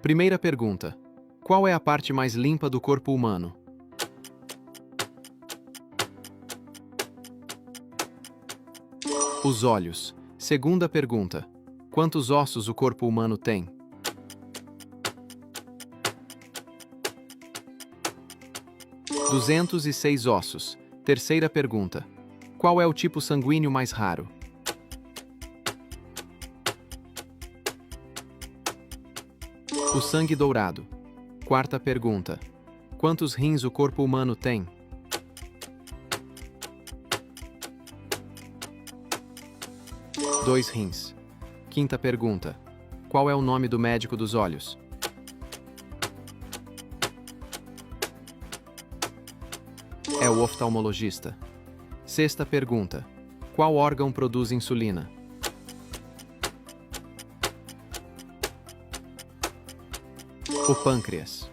Primeira pergunta: qual é a parte mais limpa do corpo humano? Os olhos. Segunda pergunta: quantos ossos o corpo humano tem? 206 ossos. Terceira pergunta: qual é o tipo sanguíneo mais raro? O sangue dourado. Quarta pergunta: quantos rins o corpo humano tem? 2 rins. Quinta pergunta: qual é o nome do médico dos olhos? É o oftalmologista. Sexta pergunta: qual órgão produz insulina? O pâncreas.